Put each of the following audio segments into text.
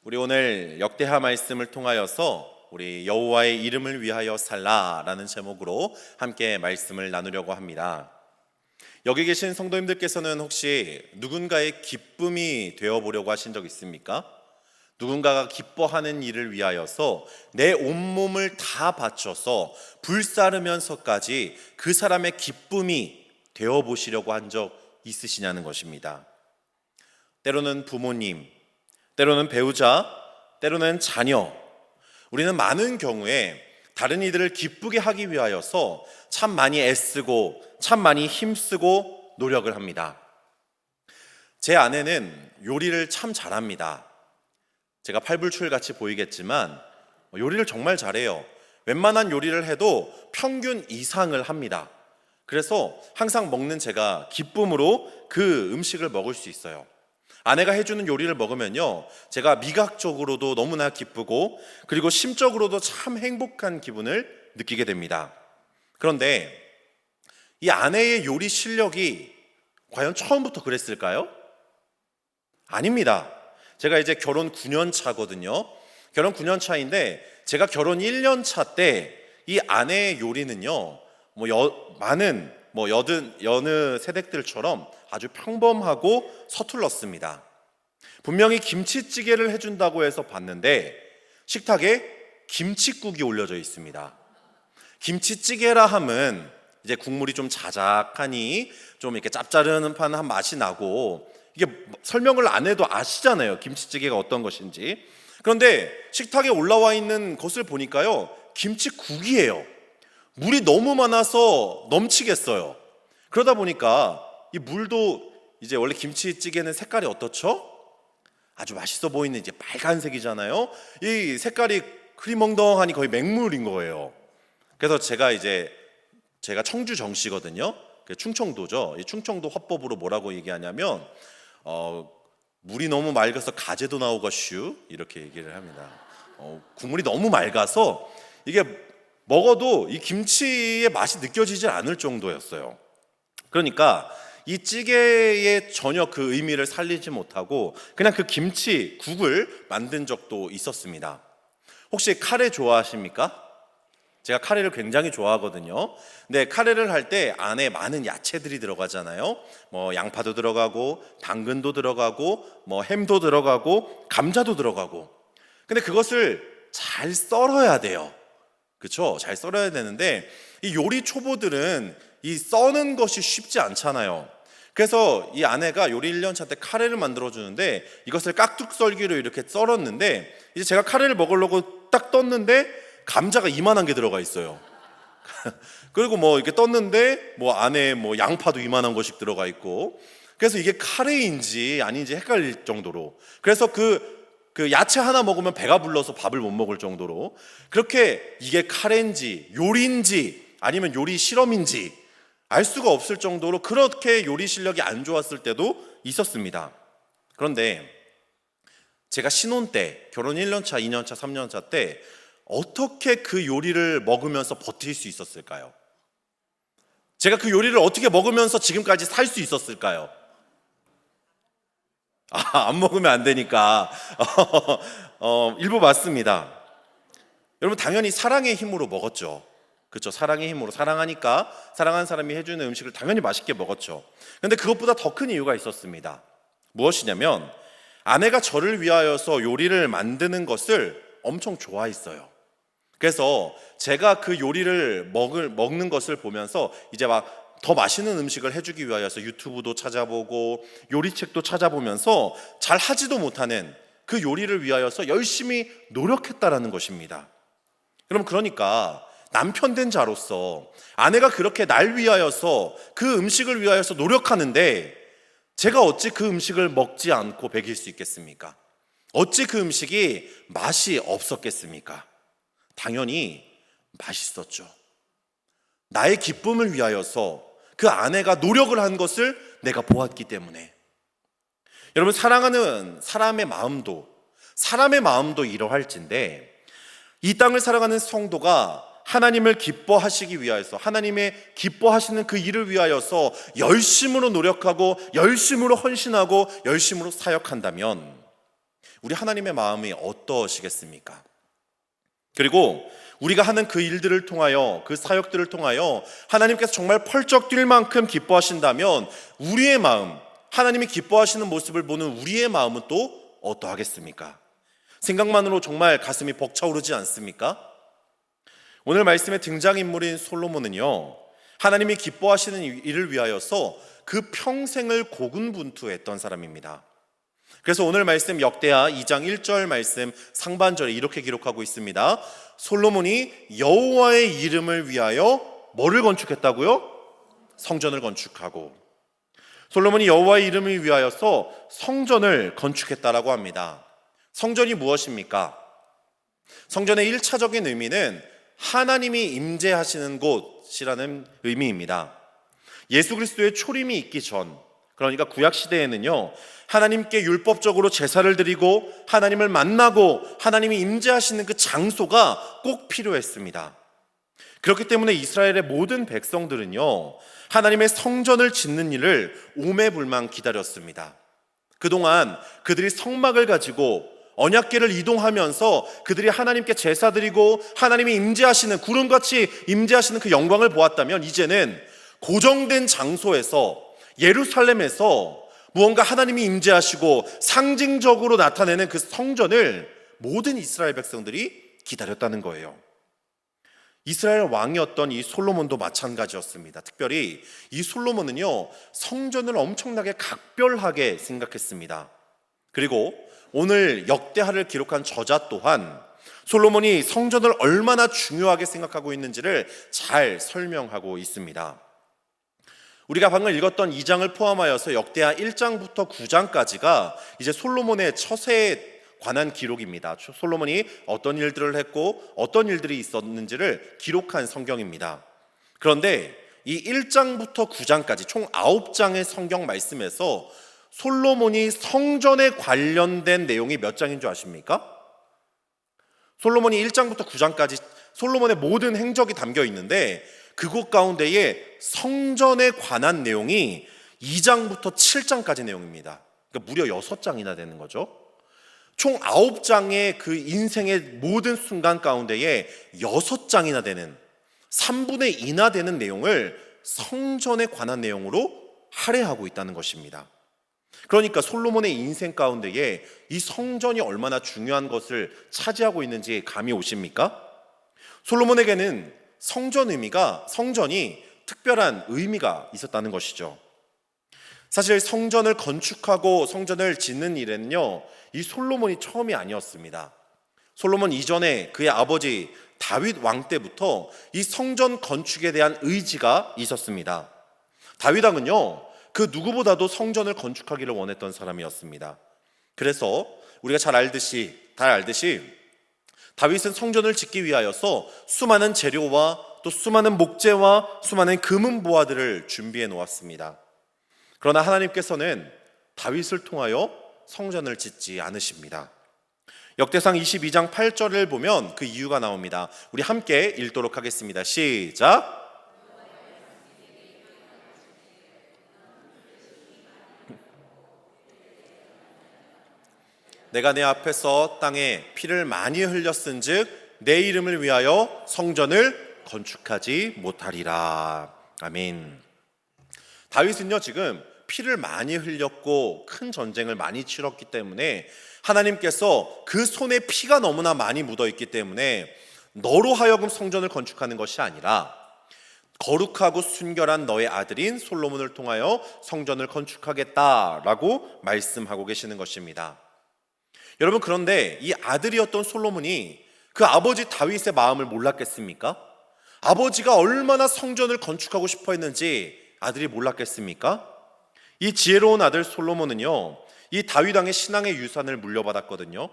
우리 오늘 역대하 말씀을 통하여서 우리 여호와의 이름을 위하여 살라라는 제목으로 함께 말씀을 나누려고 합니다. 여기 계신 성도님들께서는 혹시 누군가의 기쁨이 되어보려고 하신 적 있습니까? 누군가가 기뻐하는 일을 위하여서 내 온몸을 다 바쳐서 불사르면서까지 그 사람의 기쁨이 되어보시려고 한 적 있으시냐는 것입니다. 때로는 부모님, 때로는 배우자, 때로는 자녀, 우리는 많은 경우에 다른 이들을 기쁘게 하기 위하여서 참 많이 애쓰고 참 많이 힘쓰고 노력을 합니다. 제 아내는 요리를 참 잘합니다. 제가 팔불출같이 보이겠지만 요리를 정말 잘해요. 웬만한 요리를 해도 평균 이상을 합니다. 그래서 항상 먹는 제가 기쁨으로 그 음식을 먹을 수 있어요. 아내가 해주는 요리를 먹으면요, 제가 미각적으로도 너무나 기쁘고 그리고 심적으로도 참 행복한 기분을 느끼게 됩니다. 그런데 이 아내의 요리 실력이 과연 처음부터 그랬을까요? 아닙니다. 제가 이제 결혼 9년 차거든요. 결혼 9년 차인데 제가 결혼 1년 차 때 이 아내의 요리는요, 여느 세댁들처럼 아주 평범하고 서툴렀습니다. 분명히 김치찌개를 해준다고 해서 봤는데 식탁에 김칫국이 올려져 있습니다. 김치찌개라 함은 이제 국물이 좀 자작하니 좀 이렇게 짭짜름한 한 맛이 나고, 이게 설명을 안 해도 아시잖아요, 김치찌개가 어떤 것인지. 그런데 식탁에 올라와 있는 것을 보니까요, 김칫국이에요. 물이 너무 많아서 넘치겠어요. 그러다 보니까 이 물도 이제 원래 김치찌개는 색깔이 어떻죠? 아주 맛있어 보이는 이제 빨간색이잖아요. 이 색깔이 흐리멍덩하니 거의 맹물인 거예요. 그래서 제가 청주 정씨거든요. 충청도죠. 이 충청도 화법으로 뭐라고 얘기하냐면 물이 너무 맑아서 가재도 나오겠슈, 이렇게 얘기를 합니다. 국물이 너무 맑아서 이게 먹어도 이 김치의 맛이 느껴지지 않을 정도였어요. 그러니까 이 찌개의 전혀 그 의미를 살리지 못하고 그냥 그 김치국을 만든 적도 있었습니다. 혹시 카레 좋아하십니까? 제가 카레를 굉장히 좋아하거든요. 근데 카레를 할 때 안에 많은 야채들이 들어가잖아요. 양파도 들어가고 당근도 들어가고 햄도 들어가고 감자도 들어가고. 근데 그것을 잘 썰어야 돼요. 그렇죠? 잘 썰어야 되는데 이 요리 초보들은 이 써는 것이 쉽지 않잖아요. 그래서 이 아내가 요리 1년 차 때 카레를 만들어 주는데 이것을 깍둑 썰기로 이렇게 썰었는데, 이제 제가 카레를 먹으려고 딱 떴는데 감자가 이만한 게 들어가 있어요. 그리고 이렇게 떴는데 안에 양파도 이만한 것씩 들어가 있고, 그래서 이게 카레인지 아닌지 헷갈릴 정도로, 그래서 그 야채 하나 먹으면 배가 불러서 밥을 못 먹을 정도로, 그렇게 이게 카레인지 요리인지 아니면 요리 실험인지 알 수가 없을 정도로 그렇게 요리 실력이 안 좋았을 때도 있었습니다. 그런데 제가 신혼 때, 결혼 1년 차, 2년 차, 3년 차 때 어떻게 그 요리를 먹으면서 버틸 수 있었을까요? 제가 그 요리를 어떻게 먹으면서 지금까지 살 수 있었을까요? 안 먹으면 안 되니까. 일부 맞습니다. 여러분, 당연히 사랑의 힘으로 먹었죠. 그렇죠? 사랑의 힘으로, 사랑하니까 사랑하는 사람이 해주는 음식을 당연히 맛있게 먹었죠. 그런데 그것보다 더 큰 이유가 있었습니다. 무엇이냐면 아내가 저를 위하여서 요리를 만드는 것을 엄청 좋아했어요. 그래서 제가 그 요리를 먹는 것을 보면서 이제 더 맛있는 음식을 해주기 위하여서 유튜브도 찾아보고 요리책도 찾아보면서 잘 하지도 못하는 그 요리를 위하여서 열심히 노력했다라는 것입니다. 여러분, 그러니까 남편 된 자로서 아내가 그렇게 날 위하여서 그 음식을 위하여서 노력하는데 제가 어찌 그 음식을 먹지 않고 배길 수 있겠습니까? 어찌 그 음식이 맛이 없었겠습니까? 당연히 맛있었죠. 나의 기쁨을 위하여서 그 아내가 노력을 한 것을 내가 보았기 때문에. 여러분, 사랑하는 사람의 마음도 이러할진데, 이 땅을 살아가는 성도가 하나님을 기뻐하시기 위하여서, 하나님의 기뻐하시는 그 일을 위하여서 열심으로 노력하고 열심으로 헌신하고 열심으로 사역한다면 우리 하나님의 마음이 어떠시겠습니까? 그리고 우리가 하는 그 일들을 통하여, 그 사역들을 통하여 하나님께서 정말 펄쩍 뛸 만큼 기뻐하신다면 우리의 마음, 하나님이 기뻐하시는 모습을 보는 우리의 마음은 또 어떠하겠습니까? 생각만으로 정말 가슴이 벅차오르지 않습니까? 오늘 말씀의 등장인물인 솔로몬은요, 하나님이 기뻐하시는 일을 위하여서 그 평생을 고군분투했던 사람입니다. 그래서 오늘 말씀 역대하 2장 1절 말씀 상반절에 이렇게 기록하고 있습니다. 솔로몬이 여호와의 이름을 위하여 뭐를 건축했다고요? 성전을 건축하고, 솔로몬이 여호와의 이름을 위하여서 성전을 건축했다라고 합니다. 성전이 무엇입니까? 성전의 1차적인 의미는 하나님이 임재하시는 곳이라는 의미입니다. 예수 그리스도의 초림이 있기 전, 그러니까 구약 시대에는요, 하나님께 율법적으로 제사를 드리고 하나님을 만나고 하나님이 임재하시는 그 장소가 꼭 필요했습니다. 그렇기 때문에 이스라엘의 모든 백성들은요, 하나님의 성전을 짓는 일을 오매불망 기다렸습니다. 그동안 그들이 성막을 가지고 언약궤를 이동하면서 그들이 하나님께 제사 드리고 하나님이 임재하시는, 구름같이 임재하시는 그 영광을 보았다면, 이제는 고정된 장소에서, 예루살렘에서 무언가 하나님이 임재하시고 상징적으로 나타내는 그 성전을 모든 이스라엘 백성들이 기다렸다는 거예요. 이스라엘 왕이었던 이 솔로몬도 마찬가지였습니다. 특별히 이 솔로몬은요, 성전을 엄청나게 각별하게 생각했습니다. 그리고 오늘 역대하를 기록한 저자 또한 솔로몬이 성전을 얼마나 중요하게 생각하고 있는지를 잘 설명하고 있습니다. 우리가 방금 읽었던 2장을 포함하여서 역대하 1장부터 9장까지가 이제 솔로몬의 처세에 관한 기록입니다. 솔로몬이 어떤 일들을 했고 어떤 일들이 있었는지를 기록한 성경입니다. 그런데 이 1장부터 9장까지 총 9장의 성경 말씀에서 솔로몬이 성전에 관련된 내용이 몇 장인 줄 아십니까? 솔로몬이 1장부터 9장까지 솔로몬의 모든 행적이 담겨 있는데, 그곳 가운데에 성전에 관한 내용이 2장부터 7장까지 내용입니다. 그러니까 무려 6장이나 되는 거죠. 총 9장의 그 인생의 모든 순간 가운데에 6장이나 되는, 3분의 2나 되는 내용을 성전에 관한 내용으로 할애하고 있다는 것입니다. 그러니까 솔로몬의 인생 가운데에 이 성전이 얼마나 중요한 것을 차지하고 있는지 감이 오십니까? 솔로몬에게는 성전이 특별한 의미가 있었다는 것이죠. 사실 성전을 건축하고 성전을 짓는 일에는요, 이 솔로몬이 처음이 아니었습니다. 솔로몬 이전에 그의 아버지 다윗 왕 때부터 이 성전 건축에 대한 의지가 있었습니다. 다윗 왕은요, 그 누구보다도 성전을 건축하기를 원했던 사람이었습니다. 그래서 우리가 잘 알듯이 다윗은 성전을 짓기 위하여서 수많은 재료와 또 수많은 목재와 수많은 금은 보화들을 준비해 놓았습니다. 그러나 하나님께서는 다윗을 통하여 성전을 짓지 않으십니다. 역대상 22장 8절을 보면 그 이유가 나옵니다. 우리 함께 읽도록 하겠습니다. 시작. 내가 내 앞에서 땅에 피를 많이 흘렸은즉 내 이름을 위하여 성전을 건축하지 못하리라. 아멘. 다윗은요, 지금 피를 많이 흘렸고 큰 전쟁을 많이 치렀기 때문에 하나님께서 그 손에 피가 너무나 많이 묻어 있기 때문에 너로 하여금 성전을 건축하는 것이 아니라 거룩하고 순결한 너의 아들인 솔로몬을 통하여 성전을 건축하겠다라고 말씀하고 계시는 것입니다. 여러분, 그런데 이 아들이었던 솔로몬이 그 아버지 다윗의 마음을 몰랐겠습니까? 아버지가 얼마나 성전을 건축하고 싶어 했는지 아들이 몰랐겠습니까? 이 지혜로운 아들 솔로몬은요, 이 다윗 왕의 신앙의 유산을 물려받았거든요.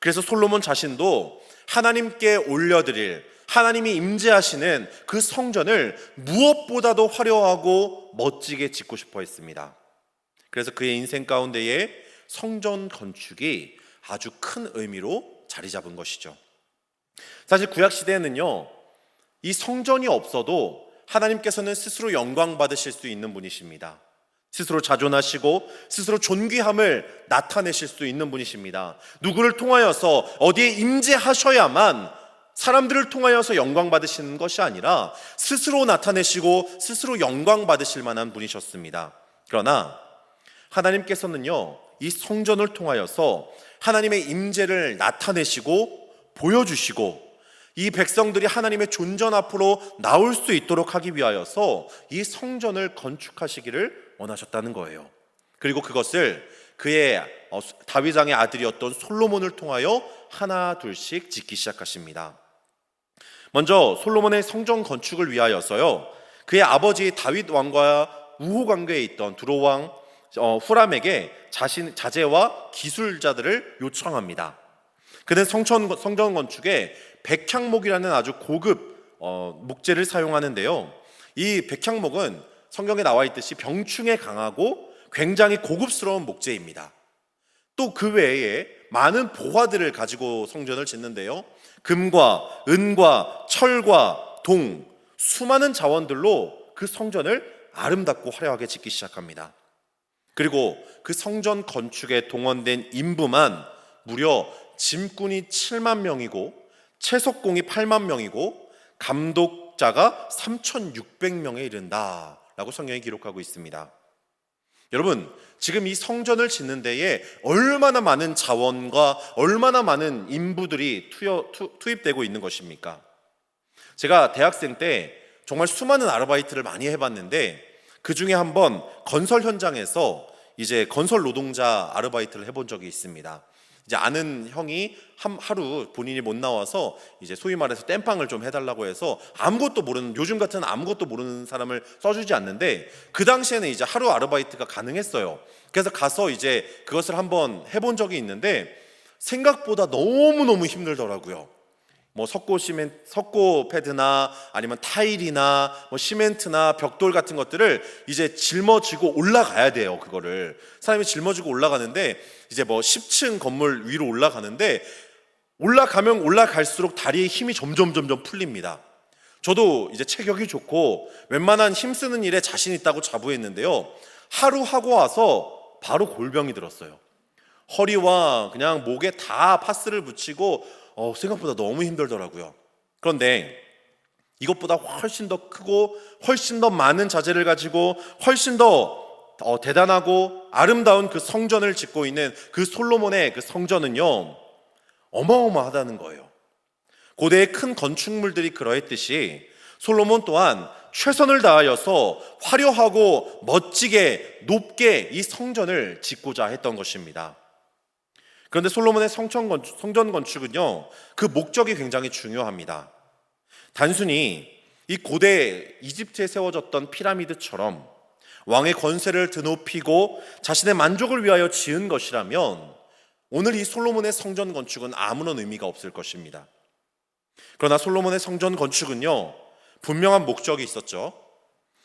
그래서 솔로몬 자신도 하나님께 올려드릴, 하나님이 임재하시는 그 성전을 무엇보다도 화려하고 멋지게 짓고 싶어 했습니다. 그래서 그의 인생 가운데에 성전 건축이 아주 큰 의미로 자리 잡은 것이죠. 사실 구약 시대에는요, 이 성전이 없어도 하나님께서는 스스로 영광 받으실 수 있는 분이십니다. 스스로 자존하시고 스스로 존귀함을 나타내실 수 있는 분이십니다. 누구를 통하여서 어디에 임재하셔야만 사람들을 통하여서 영광 받으시는 것이 아니라 스스로 나타내시고 스스로 영광 받으실 만한 분이셨습니다. 그러나 하나님께서는요, 이 성전을 통하여서 하나님의 임재를 나타내시고 보여주시고 이 백성들이 하나님의 존전 앞으로 나올 수 있도록 하기 위하여서 이 성전을 건축하시기를 원하셨다는 거예요. 그리고 그것을 그의 다윗 왕의 아들이었던 솔로몬을 통하여 하나 둘씩 짓기 시작하십니다. 먼저 솔로몬의 성전 건축을 위하여서요, 그의 아버지 다윗 왕과 우호 관계에 있던 두로 왕 후람에게 자재와 기술자들을 요청합니다. 그는 성전 건축에 백향목이라는 아주 고급 목재를 사용하는데요, 이 백향목은 성경에 나와 있듯이 병충해 강하고 굉장히 고급스러운 목재입니다. 또 그 외에 많은 보화들을 가지고 성전을 짓는데요, 금과 은과 철과 동, 수많은 자원들로 그 성전을 아름답고 화려하게 짓기 시작합니다. 그리고 그 성전 건축에 동원된 인부만 무려 짐꾼이 7만 명이고 채석공이 8만 명이고 감독자가 3,600명에 이른다라고 성경이 기록하고 있습니다. 여러분, 지금 이 성전을 짓는 데에 얼마나 많은 자원과 얼마나 많은 인부들이 투입되고 있는 것입니까? 제가 대학생 때 정말 수많은 아르바이트를 많이 해봤는데 그 중에 한번 건설 현장에서 이제 건설 노동자 아르바이트를 해본 적이 있습니다. 이제 아는 형이 하루 본인이 못 나와서 이제 소위 말해서 땜빵을 좀 해달라고 해서 아무것도 모르는, 요즘 같은 아무것도 모르는 사람을 써주지 않는데 그 당시에는 이제 하루 아르바이트가 가능했어요. 그래서 가서 이제 그것을 한번 해본 적이 있는데 생각보다 너무너무 힘들더라고요. 뭐 석고 패드나 아니면 타일이나 뭐 시멘트나 벽돌 같은 것들을 이제 짊어지고 올라가야 돼요. 그거를 사람이 짊어지고 올라가는데 이제 뭐 10층 건물 위로 올라가는데 올라가면 올라갈수록 다리에 힘이 점점 풀립니다. 저도 이제 체격이 좋고 웬만한 힘쓰는 일에 자신 있다고 자부했는데요, 하루 하고 와서 바로 골병이 들었어요. 허리와 그냥 목에 다 파스를 붙이고 생각보다 너무 힘들더라고요. 그런데 이것보다 훨씬 더 크고 훨씬 더 많은 자재를 가지고 훨씬 더 대단하고 아름다운 그 성전을 짓고 있는 그 솔로몬의 그 성전은요, 어마어마하다는 거예요. 고대의 큰 건축물들이 그러했듯이 솔로몬 또한 최선을 다하여서 화려하고 멋지게 높게 이 성전을 짓고자 했던 것입니다. 그런데 솔로몬의 성전 건축은요, 그 목적이 굉장히 중요합니다. 단순히 이 고대 이집트에 세워졌던 피라미드처럼 왕의 권세를 드높이고 자신의 만족을 위하여 지은 것이라면 오늘 이 솔로몬의 성전 건축은 아무런 의미가 없을 것입니다. 그러나 솔로몬의 성전 건축은요, 분명한 목적이 있었죠.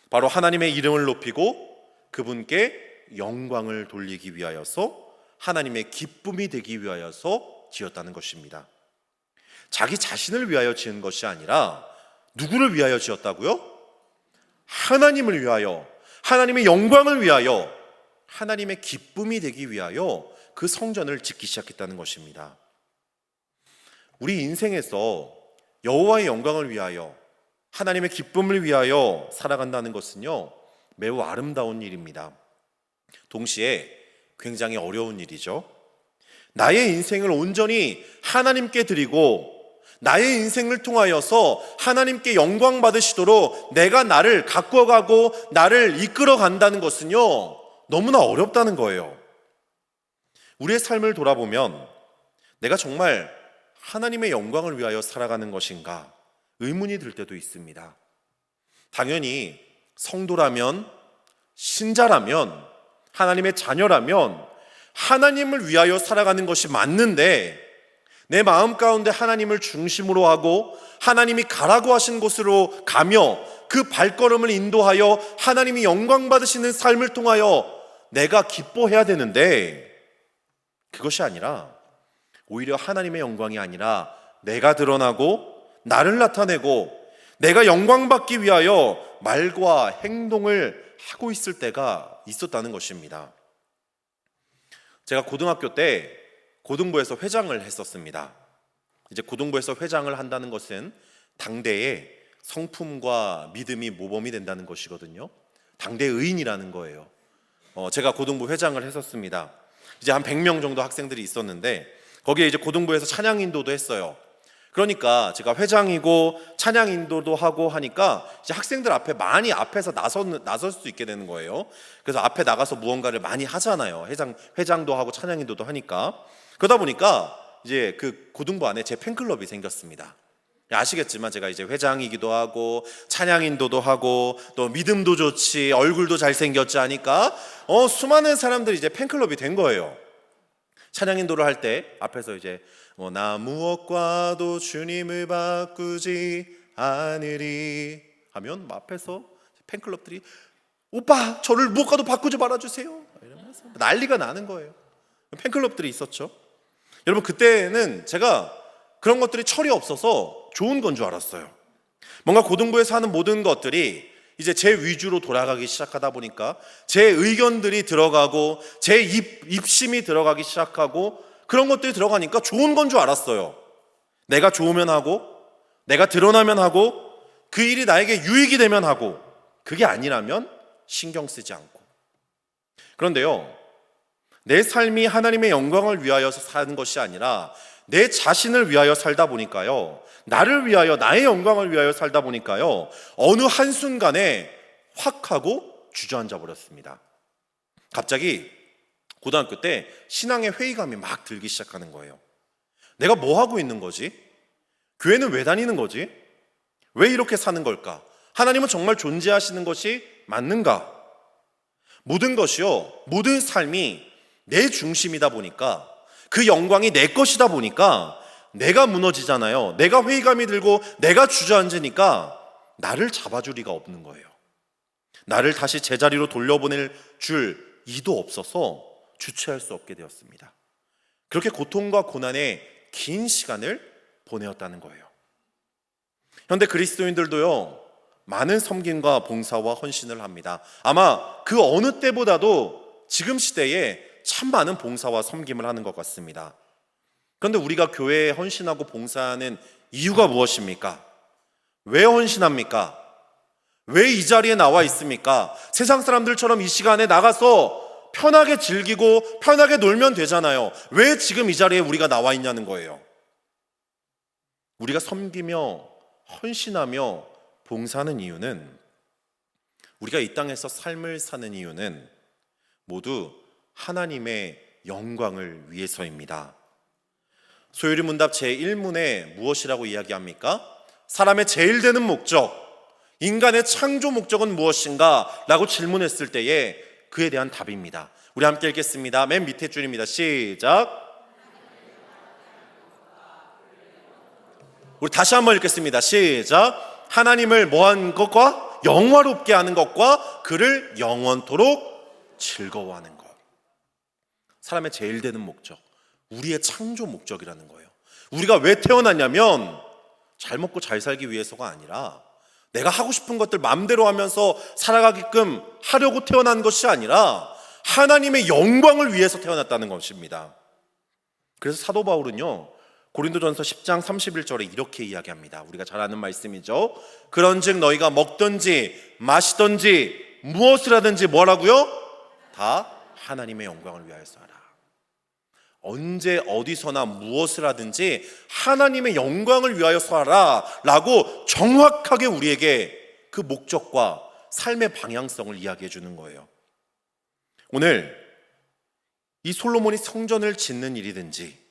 바로 하나님의 이름을 높이고 그분께 영광을 돌리기 위하여서, 하나님의 기쁨이 되기 위하여서 지었다는 것입니다. 자기 자신을 위하여 지은 것이 아니라 누구를 위하여 지었다고요? 하나님을 위하여, 하나님의 영광을 위하여, 하나님의 기쁨이 되기 위하여 그 성전을 짓기 시작했다는 것입니다. 우리 인생에서 여호와의 영광을 위하여, 하나님의 기쁨을 위하여 살아간다는 것은요, 매우 아름다운 일입니다. 동시에 굉장히 어려운 일이죠. 나의 인생을 온전히 하나님께 드리고 나의 인생을 통하여서 하나님께 영광 받으시도록 내가 나를 가꿔가고 나를 이끌어 간다는 것은요, 너무나 어렵다는 거예요. 우리의 삶을 돌아보면 내가 정말 하나님의 영광을 위하여 살아가는 것인가 의문이 들 때도 있습니다. 당연히 성도라면, 신자라면, 하나님의 자녀라면 하나님을 위하여 살아가는 것이 맞는데 내 마음 가운데 하나님을 중심으로 하고 하나님이 가라고 하신 곳으로 가며 그 발걸음을 인도하여 하나님이 영광 받으시는 삶을 통하여 내가 기뻐해야 되는데, 그것이 아니라 오히려 하나님의 영광이 아니라 내가 드러나고 나를 나타내고 내가 영광 받기 위하여 말과 행동을 하고 있을 때가 있었다는 것입니다. 제가 고등학교 때 고등부에서 회장을 했었습니다. 이제 고등부에서 회장을 한다는 것은 당대의 성품과 믿음이 모범이 된다는 것이거든요. 당대 의인이라는 거예요. 제가 고등부 회장을 했었습니다. 이제 한 100명 정도 학생들이 있었는데 거기에 이제 고등부에서 찬양 인도도 했어요. 그러니까 제가 회장이고 찬양 인도도 하고 하니까 이제 학생들 앞에 많이 앞에서 나설 수 있게 되는 거예요. 그래서 앞에 나가서 무언가를 많이 하잖아요. 회장도 하고 찬양 인도도 하니까. 그러다 보니까 이제 그 고등부 안에 제 팬클럽이 생겼습니다. 아시겠지만 제가 이제 회장이기도 하고 찬양 인도도 하고 또 믿음도 좋지 얼굴도 잘생겼지 하니까 수많은 사람들이 이제 팬클럽이 된 거예요. 찬양 인도를 할 때 앞에서 이제 나 무엇과도 주님을 바꾸지 않으리 하면 앞에서 팬클럽들이 오빠 저를 무엇과도 바꾸지 말아주세요 이러면서 난리가 나는 거예요. 팬클럽들이 있었죠. 여러분 그때는 제가 그런 것들이 철이 없어서 좋은 건 줄 알았어요. 뭔가 고등부에서 하는 모든 것들이 이제 제 위주로 돌아가기 시작하다 보니까 제 의견들이 들어가고 제 입심이 들어가기 시작하고 그런 것들이 들어가니까 좋은 건 줄 알았어요. 내가 좋으면 하고 내가 드러나면 하고 그 일이 나에게 유익이 되면 하고 그게 아니라면 신경 쓰지 않고. 그런데요, 내 삶이 하나님의 영광을 위하여 사는 것이 아니라 내 자신을 위하여 살다 보니까요, 나를 위하여 나의 영광을 위하여 살다 보니까요 어느 한순간에 확 하고 주저앉아 버렸습니다. 갑자기 고등학교 때 신앙의 회의감이 막 들기 시작하는 거예요. 내가 뭐 하고 있는 거지? 교회는 왜 다니는 거지? 왜 이렇게 사는 걸까? 하나님은 정말 존재하시는 것이 맞는가? 모든 것이요, 모든 삶이 내 중심이다 보니까 그 영광이 내 것이다 보니까 내가 무너지잖아요. 내가 회의감이 들고 내가 주저앉으니까 나를 잡아줄 리가 없는 거예요. 나를 다시 제자리로 돌려보낼 줄 이도 없어서 주체할 수 없게 되었습니다. 그렇게 고통과 고난의 긴 시간을 보내었다는 거예요. 현대 그리스도인들도요, 많은 섬김과 봉사와 헌신을 합니다. 아마 그 어느 때보다도 지금 시대에 참 많은 봉사와 섬김을 하는 것 같습니다. 그런데 우리가 교회에 헌신하고 봉사하는 이유가 무엇입니까? 왜 헌신합니까? 왜 이 자리에 나와 있습니까? 세상 사람들처럼 이 시간에 나가서 편하게 즐기고 편하게 놀면 되잖아요. 왜 지금 이 자리에 우리가 나와 있냐는 거예요. 우리가 섬기며 헌신하며 봉사하는 이유는, 우리가 이 땅에서 삶을 사는 이유는 모두 하나님의 영광을 위해서입니다. 소요리 문답 제1문에 무엇이라고 이야기합니까? 사람의 제일 되는 목적, 인간의 창조 목적은 무엇인가? 라고 질문했을 때에 그에 대한 답입니다. 우리 함께 읽겠습니다. 맨 밑에 줄입니다. 시작. 우리 다시 한번 읽겠습니다. 시작. 하나님을 뭐한 것과 영화롭게 하는 것과 그를 영원토록 즐거워하는 것. 사람의 제일 되는 목적, 우리의 창조 목적이라는 거예요. 우리가 왜 태어났냐면 잘 먹고 잘 살기 위해서가 아니라 내가 하고 싶은 것들 마음대로 하면서 살아가게끔 하려고 태어난 것이 아니라 하나님의 영광을 위해서 태어났다는 것입니다. 그래서 사도 바울은요, 고린도전서 10장 31절에 이렇게 이야기합니다. 우리가 잘 아는 말씀이죠. 그런즉 너희가 먹든지 마시든지 무엇을 하든지 뭐라고요? 다 하나님의 영광을 위하여서 하라. 언제 어디서나 무엇을 하든지 하나님의 영광을 위하여서 하라 라고 정확하게 우리에게 그 목적과 삶의 방향성을 이야기해 주는 거예요. 오늘 이 솔로몬이 성전을 짓는 일이든지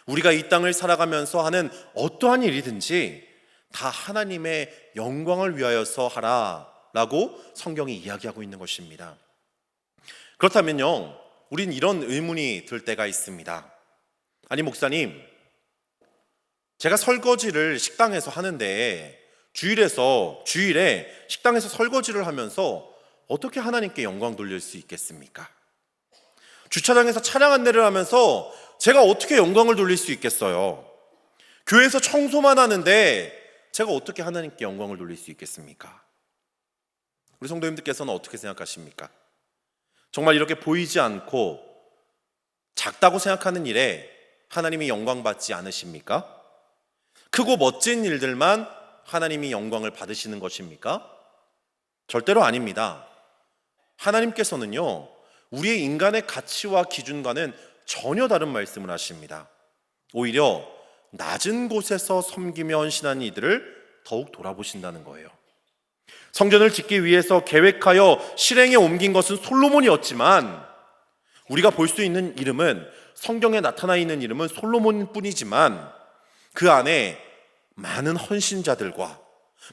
우리가 이 땅을 살아가면서 하는 어떠한 일이든지 다 하나님의 영광을 위하여서 하라 라고 성경이 이야기하고 있는 것입니다. 그렇다면요, 우린 이런 의문이 들 때가 있습니다. 아니 목사님, 제가 설거지를 식당에서 하는데 주일에 식당에서 설거지를 하면서 어떻게 하나님께 영광 돌릴 수 있겠습니까? 주차장에서 차량 안내를 하면서 제가 어떻게 영광을 돌릴 수 있겠어요? 교회에서 청소만 하는데 제가 어떻게 하나님께 영광을 돌릴 수 있겠습니까? 우리 성도님들께서는 어떻게 생각하십니까? 정말 이렇게 보이지 않고 작다고 생각하는 일에 하나님이 영광 받지 않으십니까? 크고 멋진 일들만 하나님이 영광을 받으시는 것입니까? 절대로 아닙니다. 하나님께서는요, 우리의 인간의 가치와 기준과는 전혀 다른 말씀을 하십니다. 오히려 낮은 곳에서 섬기며 헌신하는 이들을 더욱 돌아보신다는 거예요. 성전을 짓기 위해서 계획하여 실행에 옮긴 것은 솔로몬이었지만, 우리가 볼 수 있는 이름은, 성경에 나타나 있는 이름은 솔로몬뿐이지만 그 안에 많은 헌신자들과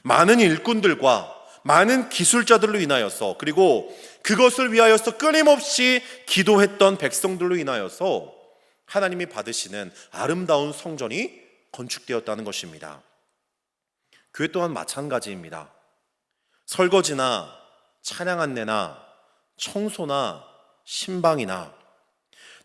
많은 일꾼들과 많은 기술자들로 인하여서, 그리고 그것을 위하여서 끊임없이 기도했던 백성들로 인하여서 하나님이 받으시는 아름다운 성전이 건축되었다는 것입니다. 교회 또한 마찬가지입니다. 설거지나 찬양 안내나 청소나 신방이나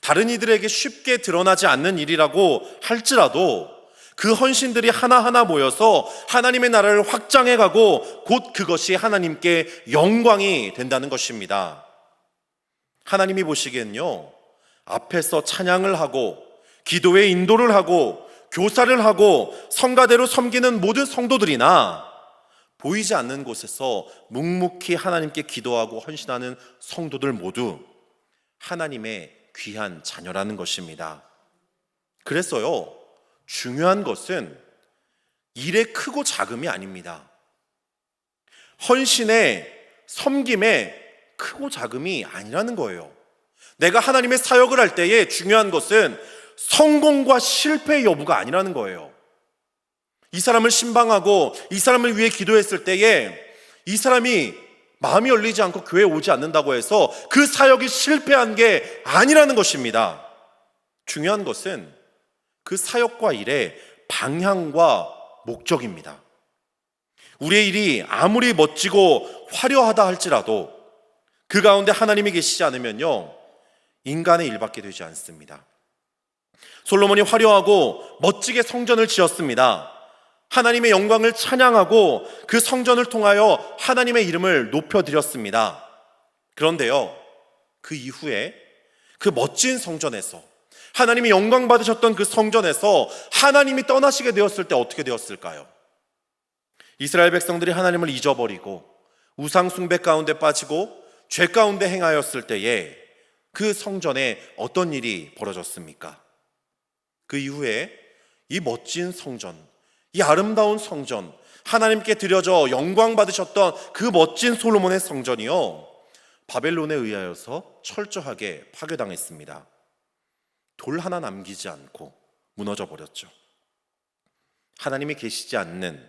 다른 이들에게 쉽게 드러나지 않는 일이라고 할지라도 그 헌신들이 하나하나 모여서 하나님의 나라를 확장해 가고 곧 그것이 하나님께 영광이 된다는 것입니다. 하나님이 보시기엔요, 앞에서 찬양을 하고 기도의 인도를 하고 교사를 하고 성가대로 섬기는 모든 성도들이나 보이지 않는 곳에서 묵묵히 하나님께 기도하고 헌신하는 성도들 모두 하나님의 귀한 자녀라는 것입니다. 그래서요, 중요한 것은 일의 크고 작음이 아닙니다. 헌신의, 섬김의 크고 작음이 아니라는 거예요. 내가 하나님의 사역을 할 때에 중요한 것은 성공과 실패 여부가 아니라는 거예요. 이 사람을 신방하고 이 사람을 위해 기도했을 때에 이 사람이 마음이 열리지 않고 교회에 오지 않는다고 해서 그 사역이 실패한 게 아니라는 것입니다. 중요한 것은 그 사역과 일의 방향과 목적입니다. 우리의 일이 아무리 멋지고 화려하다 할지라도 그 가운데 하나님이 계시지 않으면요, 인간의 일밖에 되지 않습니다. 솔로몬이 화려하고 멋지게 성전을 지었습니다. 하나님의 영광을 찬양하고 그 성전을 통하여 하나님의 이름을 높여드렸습니다. 그런데요, 그 이후에 그 멋진 성전에서, 하나님이 영광 받으셨던 그 성전에서 하나님이 떠나시게 되었을 때 어떻게 되었을까요? 이스라엘 백성들이 하나님을 잊어버리고 우상 숭배 가운데 빠지고 죄 가운데 행하였을 때에 그 성전에 어떤 일이 벌어졌습니까? 그 이후에 이 멋진 성전, 이 아름다운 성전, 하나님께 드려져 영광 받으셨던 그 멋진 솔로몬의 성전이요, 바벨론에 의하여서 철저하게 파괴당했습니다. 돌 하나 남기지 않고 무너져 버렸죠. 하나님이 계시지 않는,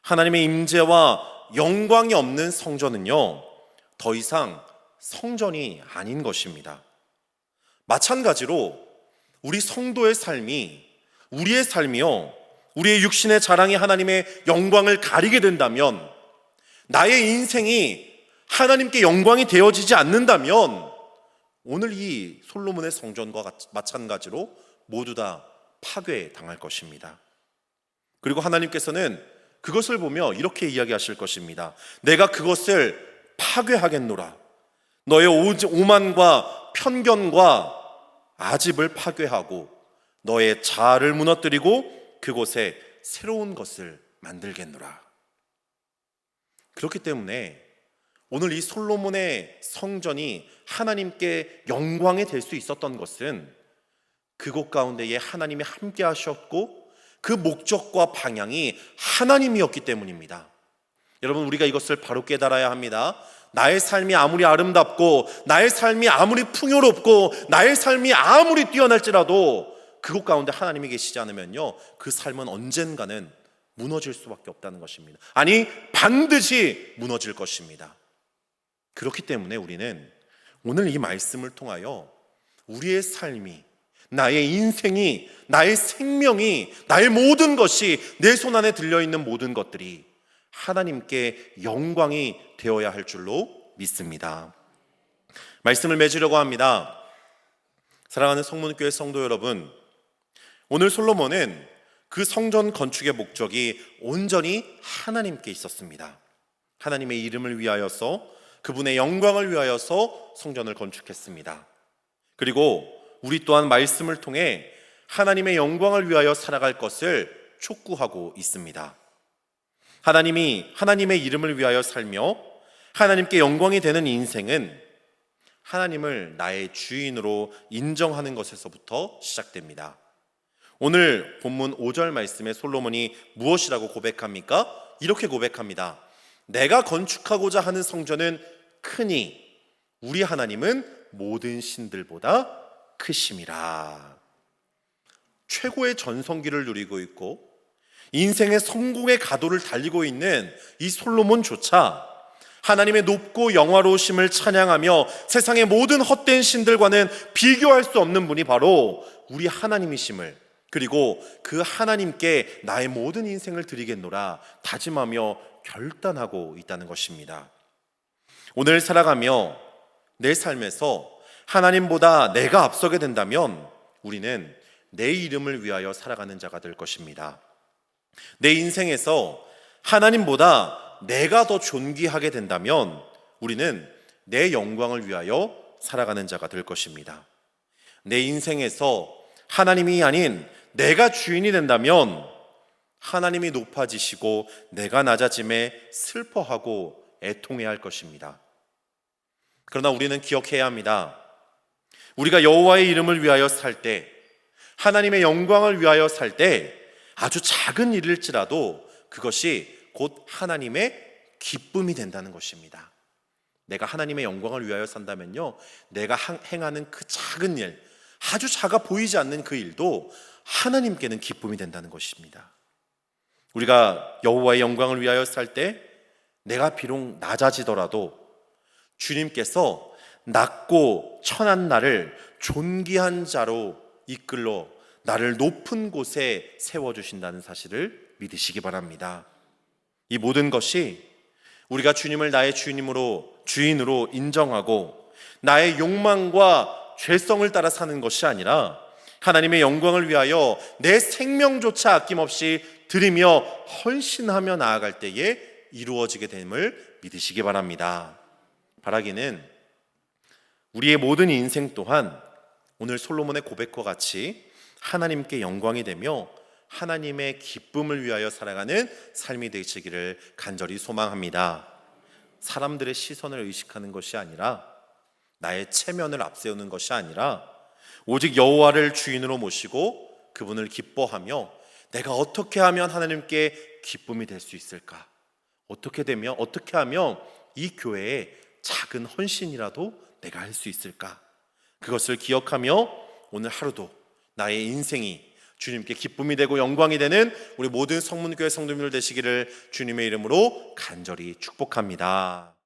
하나님의 임재와 영광이 없는 성전은요, 더 이상 성전이 아닌 것입니다. 마찬가지로 우리 성도의 삶이, 우리의 삶이요, 우리의 육신의 자랑이 하나님의 영광을 가리게 된다면, 나의 인생이 하나님께 영광이 되어지지 않는다면 오늘 이 솔로몬의 성전과 마찬가지로 모두 다 파괴당할 것입니다. 그리고 하나님께서는 그것을 보며 이렇게 이야기하실 것입니다. 내가 그것을 파괴하겠노라. 너의 오만과 편견과 아집을 파괴하고 너의 자아를 무너뜨리고 그곳에 새로운 것을 만들겠노라. 그렇기 때문에 오늘 이 솔로몬의 성전이 하나님께 영광이 될 수 있었던 것은 그곳 가운데에 하나님이 함께 하셨고 그 목적과 방향이 하나님이었기 때문입니다. 여러분, 우리가 이것을 바로 깨달아야 합니다. 나의 삶이 아무리 아름답고 나의 삶이 아무리 풍요롭고 나의 삶이 아무리 뛰어날지라도 그곳 가운데 하나님이 계시지 않으면요, 그 삶은 언젠가는 무너질 수밖에 없다는 것입니다. 아니, 반드시 무너질 것입니다. 그렇기 때문에 우리는 오늘 이 말씀을 통하여 우리의 삶이, 나의 인생이, 나의 생명이, 나의 모든 것이, 내 손 안에 들려있는 모든 것들이 하나님께 영광이 되어야 할 줄로 믿습니다. 말씀을 맺으려고 합니다. 사랑하는 성문교회 성도 여러분, 오늘 솔로몬은 그 성전 건축의 목적이 온전히 하나님께 있었습니다. 하나님의 이름을 위하여서, 그분의 영광을 위하여서 성전을 건축했습니다. 그리고 우리 또한 말씀을 통해 하나님의 영광을 위하여 살아갈 것을 촉구하고 있습니다. 하나님이 하나님의 이름을 위하여 살며 하나님께 영광이 되는 인생은 하나님을 나의 주인으로 인정하는 것에서부터 시작됩니다. 오늘 본문 5절 말씀에 솔로몬이 무엇이라고 고백합니까? 이렇게 고백합니다. 내가 건축하고자 하는 성전은 크니 우리 하나님은 모든 신들보다 크심이라. 최고의 전성기를 누리고 있고 인생의 성공의 가도를 달리고 있는 이 솔로몬조차 하나님의 높고 영화로우심을 찬양하며 세상의 모든 헛된 신들과는 비교할 수 없는 분이 바로 우리 하나님이심을, 그리고 그 하나님께 나의 모든 인생을 드리겠노라 다짐하며 결단하고 있다는 것입니다. 오늘 살아가며 내 삶에서 하나님보다 내가 앞서게 된다면 우리는 내 이름을 위하여 살아가는 자가 될 것입니다. 내 인생에서 하나님보다 내가 더 존귀하게 된다면 우리는 내 영광을 위하여 살아가는 자가 될 것입니다. 내 인생에서 하나님이 아닌 내가 주인이 된다면 하나님이 높아지시고 내가 낮아짐에 슬퍼하고 애통해야 할 것입니다. 그러나 우리는 기억해야 합니다. 우리가 여호와의 이름을 위하여 살 때, 하나님의 영광을 위하여 살 때 아주 작은 일일지라도 그것이 곧 하나님의 기쁨이 된다는 것입니다. 내가 하나님의 영광을 위하여 산다면요, 내가 행하는 그 작은 일, 아주 작아 보이지 않는 그 일도 하나님께는 기쁨이 된다는 것입니다. 우리가 여호와의 영광을 위하여 살 때 내가 비록 낮아지더라도 주님께서 낮고 천한 나를 존귀한 자로 이끌러 나를 높은 곳에 세워주신다는 사실을 믿으시기 바랍니다. 이 모든 것이 우리가 주님을 나의 주인으로 인정하고 나의 욕망과 죄성을 따라 사는 것이 아니라 하나님의 영광을 위하여 내 생명조차 아낌없이 드리며 헌신하며 나아갈 때에 이루어지게 됨을 믿으시기 바랍니다. 바라기는 우리의 모든 인생 또한 오늘 솔로몬의 고백과 같이 하나님께 영광이 되며 하나님의 기쁨을 위하여 살아가는 삶이 되시기를 간절히 소망합니다. 사람들의 시선을 의식하는 것이 아니라, 나의 체면을 앞세우는 것이 아니라 오직 여호와를 주인으로 모시고 그분을 기뻐하며 내가 어떻게 하면 하나님께 기쁨이 될 수 있을까? 어떻게 하면 이 교회에 작은 헌신이라도 내가 할 수 있을까? 그것을 기억하며 오늘 하루도 나의 인생이 주님께 기쁨이 되고 영광이 되는 우리 모든 성문교회 성도님들 되시기를 주님의 이름으로 간절히 축복합니다.